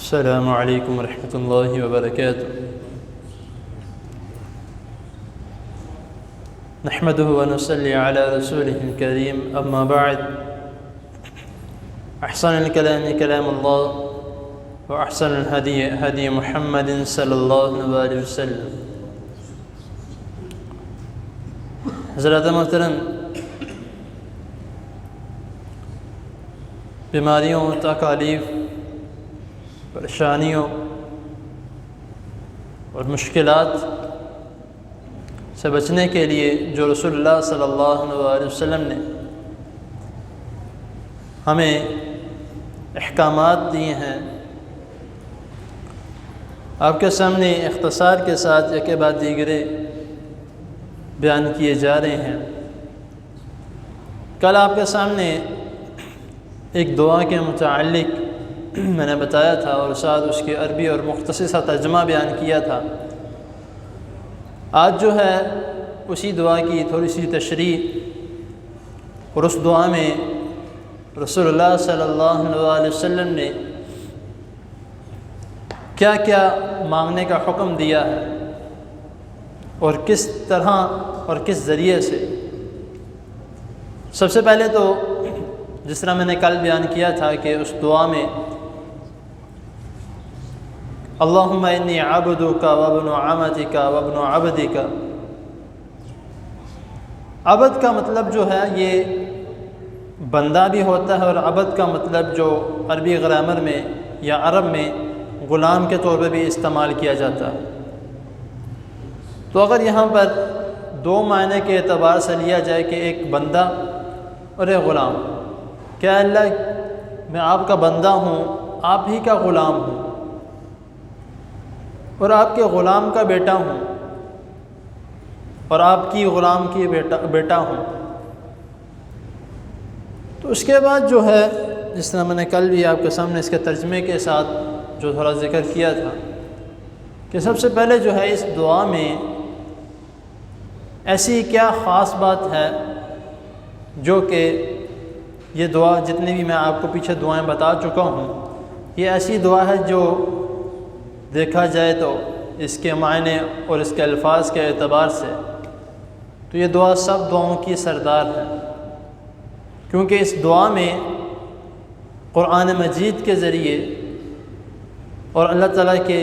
السلام علیکم ورحمۃ اللہ وبرکاتہ۔ نحمده ونصلي على رسوله الكريم، اما بعد، احسن الكلام كلام الله، واحسن الهدي هدي محمد صلی اللہ علیہ وسلم۔ حضرات محترم، بیماریوں، تکالیف، پریشانیوں اور مشکلات سے بچنے کے لیے جو رسول اللہ صلی اللہ علیہ وسلم نے ہمیں احکامات دیے ہیں، آپ کے سامنے اختصار کے ساتھ ایک بعد دیگرے بیان کیے جا رہے ہیں۔ کل آپ کے سامنے ایک دعا کے متعلق میں نے بتایا تھا اور ساتھ اس کے عربی اور مختصر ترجمہ بیان کیا تھا۔ آج جو ہے اسی دعا کی تھوڑی سی تشریح، اور اس دعا میں رسول اللہ صلی اللہ علیہ وسلم نے کیا کیا مانگنے کا حکم دیا ہے اور کس طرح اور کس ذریعے سے۔ سب سے پہلے تو جس طرح میں نے کل بیان کیا تھا کہ اس دعا میں اللہم انی عبدک وابن عمتک وابن عبدک، عبد کا مطلب جو ہے یہ بندہ بھی ہوتا ہے، اور عبد کا مطلب جو عربی گرامر میں یا عرب میں غلام کے طور پہ بھی استعمال کیا جاتا ہے۔ تو اگر یہاں پر دو معنی کے اعتبار سے لیا جائے کہ ایک بندہ اور ایک غلام، کہ اللہ میں آپ کا بندہ ہوں، آپ ہی کا غلام ہوں، اور آپ کے غلام کا بیٹا ہوں، اور آپ کی غلام کی بیٹا ہوں۔ تو اس کے بعد جو ہے جس طرح میں نے کل بھی آپ کے سامنے اس کے ترجمے کے ساتھ جو تھوڑا ذکر کیا تھا کہ سب سے پہلے جو ہے اس دعا میں ایسی کیا خاص بات ہے جو کہ یہ دعا جتنی بھی میں آپ کو پیچھے دعائیں بتا چکا ہوں، یہ ایسی دعا ہے جو دیکھا جائے تو اس کے معنی اور اس کے الفاظ کے اعتبار سے تو یہ دعا سب دعاؤں کی سردار ہے، کیونکہ اس دعا میں قرآن مجید کے ذریعے اور اللہ تعالیٰ کے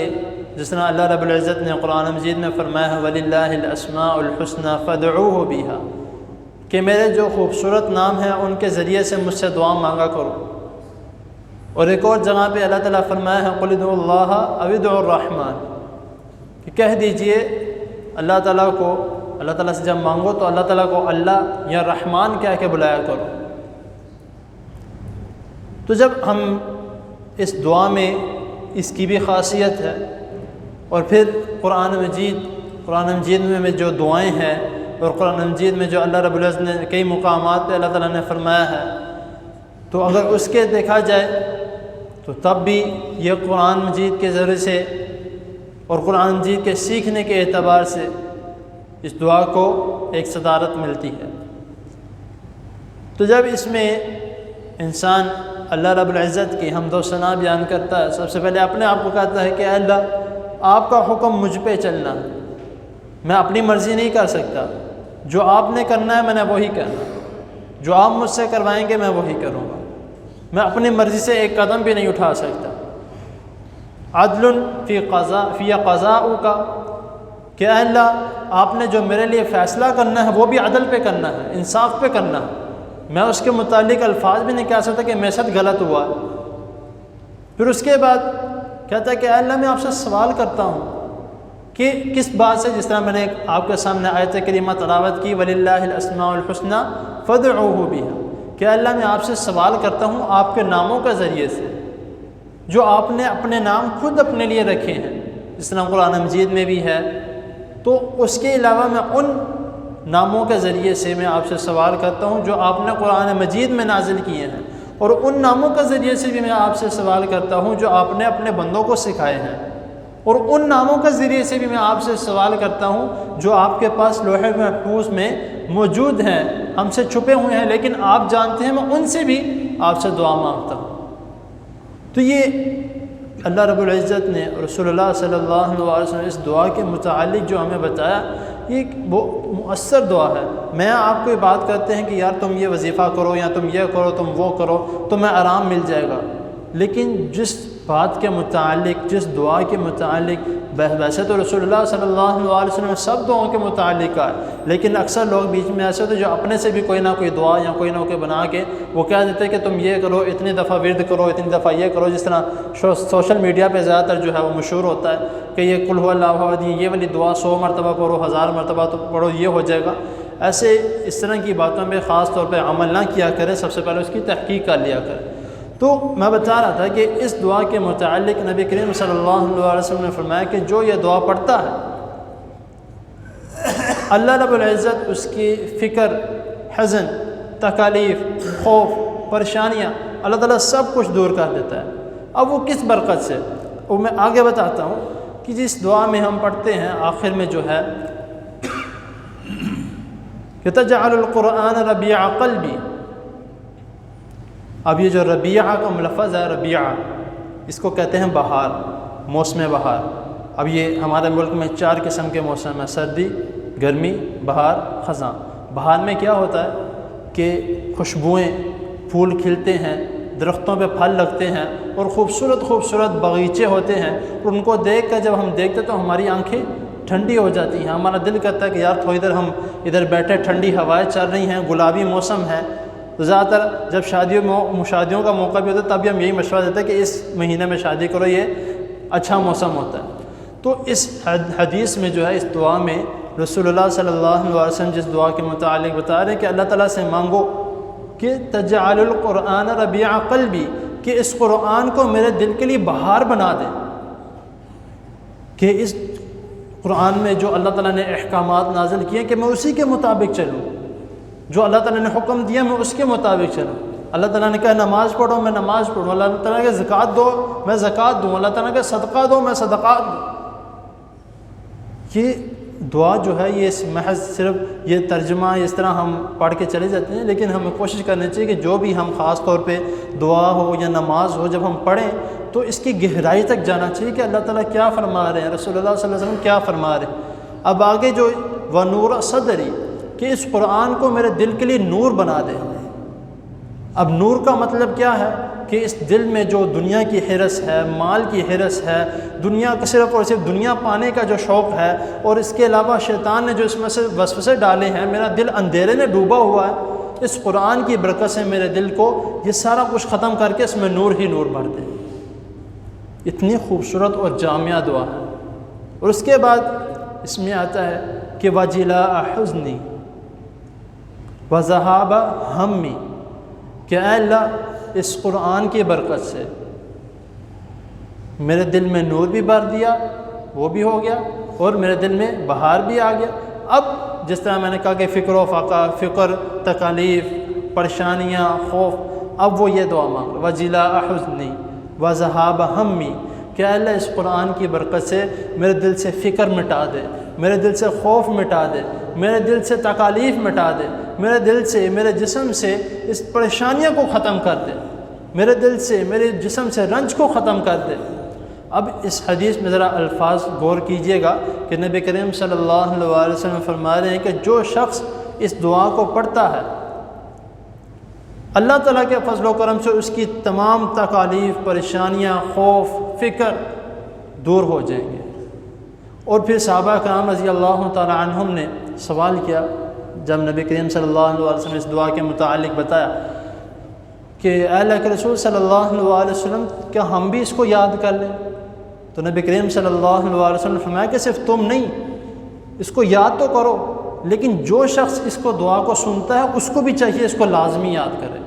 جس طرح اللہ رب العزت نے قرآن مجید میں فرمایا ہے وَلِلَّهِ الْأَسْمَاءُ الْحُسْنَى فَادْعُوهُ بِهَا، کہ میرے جو خوبصورت نام ہیں ان کے ذریعے سے مجھ سے دعا مانگا کرو۔ اور ایک اور جگہ پہ اللہ تعالیٰ فرمایا ہے قُلِ ادْعُوا اللَّهَ أَوِ ادْعُوا الرَّحْمَنَ، کہ کہہ دیجئے اللہ تعالیٰ کو، اللہ تعالیٰ سے جب مانگو تو اللہ تعالیٰ کو اللہ یا رحمان کہہ کے بلایا کرو۔ تو جب ہم اس دعا میں اس کی بھی خاصیت ہے، اور پھر قرآن مجید میں جو دعائیں ہیں، اور قرآن مجید میں جو اللہ رب العزت نے کئی مقامات پہ اللہ تعالیٰ نے فرمایا ہے، تو اگر اس کے دیکھا جائے تو تب بھی یہ قرآن مجید کے ذریعے سے اور قرآن مجید کے سیکھنے کے اعتبار سے اس دعا کو ایک صدارت ملتی ہے۔ تو جب اس میں انسان اللہ رب العزت کی حمد و ثنا بیان کرتا ہے، سب سے پہلے اپنے آپ کو کہتا ہے کہ اے اللہ آپ کا حکم مجھ پہ چلنا، میں اپنی مرضی نہیں کر سکتا، جو آپ نے کرنا ہے میں نے وہی کرنا، جو آپ مجھ سے کروائیں گے میں وہی کروں گا، میں اپنی مرضی سے ایک قدم بھی نہیں اٹھا سکتا۔ عدل فی قضاء کا، کہ اے اللہ آپ نے جو میرے لیے فیصلہ کرنا ہے وہ بھی عدل پہ کرنا ہے، انصاف پہ کرنا ہے، میں اس کے متعلق الفاظ بھی نہیں کہہ سکتا کہ میرے ساتھ غلط ہوا ہے۔ پھر اس کے بعد کہتا ہے کہ اے اللہ میں آپ سے سوال کرتا ہوں کہ کس بات سے، جس طرح میں نے آپ کے سامنے آیت کریمہ تلاوت کی وَلِلَّهِ الْأَسْمَاءُ الْحُسْنَى فَادْعُوهُ بِهَا، کہ اللہ میں آپ سے سوال کرتا ہوں آپ کے ناموں کے ذریعے سے جو آپ نے اپنے نام خود اپنے لیے رکھے ہیں، جس طرح قرآن مجید میں بھی ہے، تو اس کے علاوہ میں ان ناموں کے ذریعے سے میں آپ سے سوال کرتا ہوں جو آپ نے قرآن مجید میں نازل کیے ہیں، اور ان ناموں کے ذریعے سے بھی میں آپ سے سوال کرتا ہوں جو آپ نے اپنے بندوں کو سکھائے ہیں، اور ان ناموں کے ذریعے سے بھی میں آپ سے سوال کرتا ہوں جو آپ کے پاس لوح محفوظ میں موجود ہیں، ہم سے چھپے ہوئے ہیں لیکن آپ جانتے ہیں، میں ان سے بھی آپ سے دعا مانگتا ہوں۔ تو یہ اللہ رب العزت نے رسول اللہ صلی اللہ علیہ وسلم اس دعا کے متعلق جو ہمیں بتایا، یہ ایک مؤثر دعا ہے۔ میں آپ کو یہ بات کرتے ہیں کہ یار تم یہ وظیفہ کرو یا تم یہ کرو تم وہ کرو تمہیں آرام مل جائے گا، لیکن جس بات کے متعلق، جس دعا کے متعلق، ویسے تو رسول اللہ صلی اللہ علیہ وسلم سب دعاؤں کے متعلق ہے، لیکن اکثر لوگ بیچ میں ایسے ہوتے جو اپنے سے بھی کوئی نہ کوئی دعا یا کوئی نہ کوئی بنا کے وہ کہہ دیتے ہیں کہ تم یہ کرو، اتنی دفعہ ورد کرو، اتنی دفعہ یہ کرو، جس طرح سوشل میڈیا پہ زیادہ تر جو ہے وہ مشہور ہوتا ہے کہ یہ قل هو اللہ احد، یہ والی دعا 100 مرتبہ پڑھو، 1000 مرتبہ تو پڑھو، یہ ہو جائے گا۔ ایسے اس طرح کی باتوں پہ خاص طور پہ عمل نہ کیا کرے، سب سے پہلے اس کی تحقیق کر لیا کرے۔ تو میں بتا رہا تھا کہ اس دعا کے متعلق نبی کریم صلی اللہ علیہ وسلم نے فرمایا کہ جو یہ دعا پڑھتا ہے اللہ رب العزت اس کی فکر، حزن، تکالیف، خوف، پریشانیاں اللہ تعالیٰ سب کچھ دور کر دیتا ہے۔ اب وہ کس برکت سے، وہ میں آگے بتاتا ہوں کہ جس دعا میں ہم پڑھتے ہیں آخر میں جو ہے کہ تجعل القرآن ربیع قلبی، اب یہ جو ربیع کا لفظ ہے، ربیع اس کو کہتے ہیں بہار، موسم بہار۔ اب یہ ہمارے ملک میں 4 قسم کے موسم ہیں، سردی، گرمی، بہار، خزاں۔ بہار میں کیا ہوتا ہے کہ خوشبوئیں، پھول کھلتے ہیں، درختوں پہ پھل لگتے ہیں اور خوبصورت خوبصورت باغیچے ہوتے ہیں، اور ان کو دیکھ کر جب ہم دیکھتے تو ہماری آنکھیں ٹھنڈی ہو جاتی ہیں، ہمارا دل کرتا ہے کہ یار تھوڑی دیر ہم ادھر بیٹھے، ٹھنڈی ہوائیں چل رہی ہیں، گلابی موسم ہے۔ تو زیادہ تر جب شادیوں کا موقع بھی ہوتا ہے تب بھی ہم یہی مشورہ دیتے ہیں کہ اس مہینے میں شادی کرو، یہ اچھا موسم ہوتا ہے۔ تو اس حدیث میں جو ہے، اس دعا میں رسول اللہ صلی اللہ علیہ وسلم جس دعا کے متعلق بتا رہے ہیں کہ اللہ تعالیٰ سے مانگو کہ تجعل القرآن ربیع قلبی، کہ اس قرآن کو میرے دل کے لیے بہار بنا دے، کہ اس قرآن میں جو اللہ تعالیٰ نے احکامات نازل کیے کہ میں اسی کے مطابق چلوں، جو اللہ تعالیٰ نے حکم دیا میں اس کے مطابق چلوں۔ اللہ تعالیٰ نے کہا نماز پڑھو میں نماز پڑھوں، اللہ تعالیٰ نے کہا زکوٰۃ دو میں زکوٰۃ دوں، اللہ تعالیٰ نے کہا صدقہ دو میں صدقات دوں۔ یہ دعا جو ہے یہ محض صرف یہ ترجمہ اس طرح ہم پڑھ کے چلے جاتے ہیں، لیکن ہمیں کوشش کرنی چاہیے کہ جو بھی ہم خاص طور پہ دعا ہو یا نماز ہو جب ہم پڑھیں تو اس کی گہرائی تک جانا چاہیے کہ اللہ تعالیٰ کیا فرما رہے ہیں، رسول اللہ صلی اللہ علیہ وسلم کیا فرما رہے ہیں۔ اب آگے جو وَنُورَ صَدْرِی، کہ اس قرآن کو میرے دل کے لیے نور بنا دے۔ اب نور کا مطلب کیا ہے کہ اس دل میں جو دنیا کی حرص ہے، مال کی حرص ہے، دنیا کا صرف اور صرف دنیا پانے کا جو شوق ہے، اور اس کے علاوہ شیطان نے جو اس میں سے وسوسے ڈالے ہیں، میرا دل اندھیرے میں ڈوبا ہوا ہے، اس قرآن کی برکت سے میرے دل کو یہ سارا کچھ ختم کر کے اس میں نور ہی نور بھر دے۔ اتنی خوبصورت اور جامعہ دعا ہے۔ اور اس کے بعد اس میں آتا ہے کہ وَجِلَاءَ حُزْنِی وَذَهَابَ ہَمِّی، کہ اے اللہ اس قرآن کی برکت سے میرے دل میں نور بھی بھر دیا، وہ بھی ہو گیا، اور میرے دل میں بہار بھی آ گیا۔ اب جس طرح میں نے کہا کہ فکر و فقہ، فکر، تکالیف، پریشانیاں، خوف، اب وہ یہ دعا مانگ وَجِلَاءَ حُزْنِی وَذَهَابَ ہَمِّی، کہ اے اللہ اس قرآن کی برکت سے میرے دل سے فکر مٹا دے، میرے دل سے خوف مٹا دے، میرے دل سے تکالیف مٹا دے، میرے دل سے، میرے جسم سے اس پریشانیوں کو ختم کر دے، میرے دل سے، میرے جسم سے رنج کو ختم کر دے۔ اب اس حدیث میں ذرا الفاظ غور کیجئے گا کہ نبی کریم صلی اللہ علیہ وسلم فرما رہے ہیں کہ جو شخص اس دعا کو پڑھتا ہے اللہ تعالیٰ کے فضل و کرم سے اس کی تمام تکالیف، پریشانیاں، خوف، فکر دور ہو جائیں گے۔ اور پھر صحابہ کرام رضی اللہ تعالیٰ عنہم نے سوال کیا جب نبی کریم صلی اللہ علیہ وسلم نے اس دعا کے متعلق بتایا کہ اے اللہ کے رسول صلی اللہ علیہ وسلم کیا ہم بھی اس کو یاد کر لیں؟ تو نبی کریم صلی اللہ علیہ وسلم نے فرمایا کہ صرف تم نہیں، اس کو یاد تو کرو، لیکن جو شخص اس کو دعا کو سنتا ہے اس کو بھی چاہیے اس کو لازمی یاد کرے۔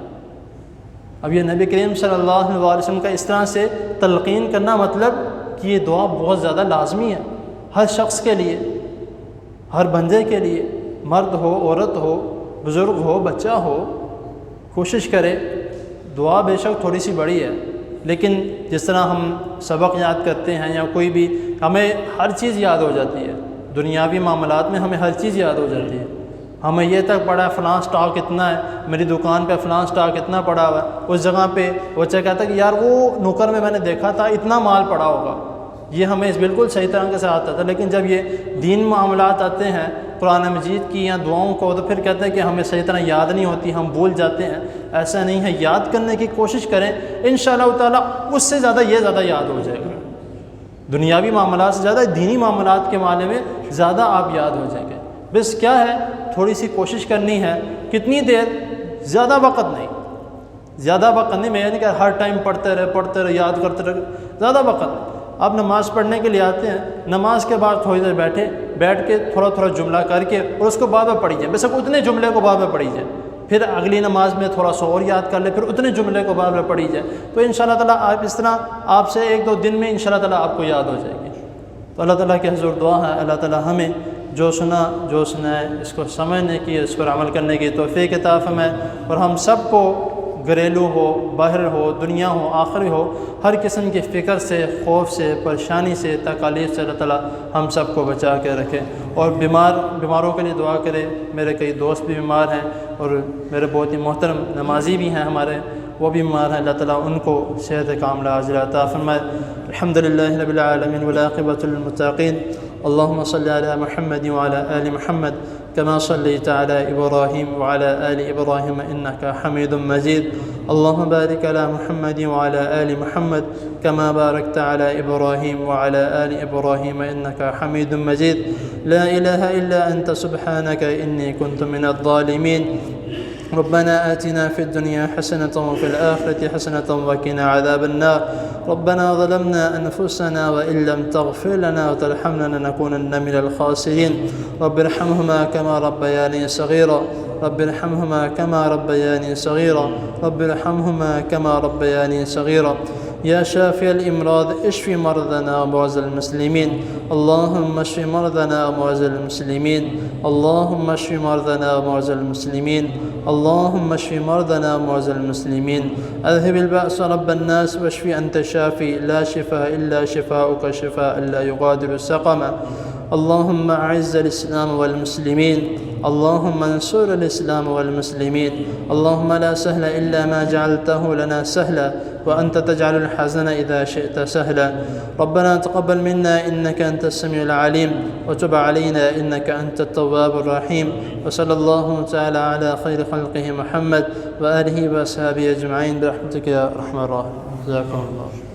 اب یہ نبی کریم صلی اللہ علیہ وسلم کا اس طرح سے تلقین کرنا مطلب کہ یہ دعا بہت زیادہ لازمی ہے ہر شخص کے لیے، ہر بندے کے لیے، مرد ہو، عورت ہو، بزرگ ہو، بچہ ہو، کوشش کرے۔ دعا بے شک تھوڑی سی بڑی ہے، لیکن جس طرح ہم سبق یاد کرتے ہیں یا کوئی بھی، ہمیں ہر چیز یاد ہو جاتی ہے، دنیاوی معاملات میں ہمیں ہر چیز یاد ہو جاتی ہے، ہمیں یہ تک پڑا ہے فلاں سٹاک اتنا ہے، میری دکان پہ فلاں سٹاک اتنا پڑا ہوا ہے، اس جگہ پہ وہ کہتا ہے کہ یار وہ نوکر میں نے دیکھا تھا اتنا مال پڑا ہوگا، یہ ہمیں بالکل صحیح طرح سے آتا تھا۔ لیکن جب یہ دین معاملات آتے ہیں قرآن مجید کی یا دعاؤں کو، تو پھر کہتے ہیں کہ ہمیں صحیح طرح یاد نہیں ہوتی، ہم بھول جاتے ہیں۔ ایسا نہیں ہے، یاد کرنے کی کوشش کریں، انشاءاللہ تعالیٰ اس سے زیادہ یہ زیادہ یاد ہو جائے گا، دنیاوی معاملات سے زیادہ دینی معاملات کے معاملے میں زیادہ آپ یاد ہو جائیں گے۔ بس کیا ہے، تھوڑی سی کوشش کرنی ہے، کتنی دیر، زیادہ وقت نہیں، زیادہ وقت نہیں، میں یہ نہیں کہ ہر ٹائم پڑھتے رہے یاد کرتے رہے، زیادہ وقت۔ آپ نماز پڑھنے کے لیے آتے ہیں، نماز کے بعد تھوڑی دیر بیٹھ کے تھوڑا جملہ کر کے اور اس کو بعد میں پڑھی جائے، بس اتنے جملے کو بعد میں پڑھی جائے، پھر اگلی نماز میں تھوڑا سا اور یاد کر لے، پھر اتنے جملے کو بعد میں پڑھی جائے، تو انشاءاللہ تعالیٰ آپ اس طرح آپ سے 1-2 دن میں انشاءاللہ تعالیٰ آپ کو یاد ہو جائے گی۔ تو اللہ تعالیٰ کے حضور دعا ہے اللہ تعالیٰ ہمیں جو سنائے اس کو سمجھنے کی، اس پر عمل کرنے کی توفیق عطا فرمائے، اور ہم سب کو گھریلو ہو، باہر ہو، دنیا ہو، آخری ہو، ہر قسم کی فکر سے، خوف سے، پریشانی سے، تکالیف سے اللہ تعالیٰ ہم سب کو بچا کے رکھے۔ اور بیماروں کے لیے دعا کرے۔ میرے کئی دوست بھی بیمار ہیں اور میرے بہت ہی محترم نمازی بھی ہیں ہمارے، وہ بھی بیمار ہیں، اللہ تعالیٰ ان کو صحت کاملہ عاجلہ عطا فرمائے۔ الحمدللہ رب العالمین والعاقبۃ للمتقین، اللهم صل على محمد وعلى آل محمد كما صليت على إبراهيم وعلى آل إبراهيم إنك حميد مجيد، اللهم بارك على محمد وعلى آل محمد كما باركت على إبراهيم وعلى آل إبراهيم إنك حميد مجيد، لا إله إلا أنت سبحانك إني كنت من الظالمين، ربنا آتنا في الدنيا حسنة وفي الآخرة حسنة وقنا عذاب النار، ربنا ظلمنا أنفسنا وإن لم تغفر لنا وترحمنا لنكونن من الخاسرين، رب ارحمهما كما ربياني صغيرا، رب ارحمهما كما ربياني صغيرا، رب ارحمهما كما ربياني صغيرا، يا شافي الأمراض اشف مرضنا ومرضى المسلمين، اللهم اشف مرضنا ومرضى المسلمين، اللهم اشف مرضنا ومرضى المسلمين، اللهم اشف مرضنا ومرضى المسلمين، اذهب البأس رب الناس واشف أنت الشافي لا شفاء إلا شفاؤك شفاء لا يغادر سقما، اللهم أعز الإسلام والمسلمين، اللهم انصر الإسلام والمسلمين، اللهم لا سهل إلا ما جعلته لنا سهلا وأنت تجعل الحزن إذا شئت سهلا، ربنا تقبل منا إنك أنت السميع العليم وتب علينا إنك أنت التواب الرحيم، وصلى الله تعالى على خير خلقه محمد وآله وأصحابه أجمعين برحمتك يا أرحم الراحمين، جزاكم الله.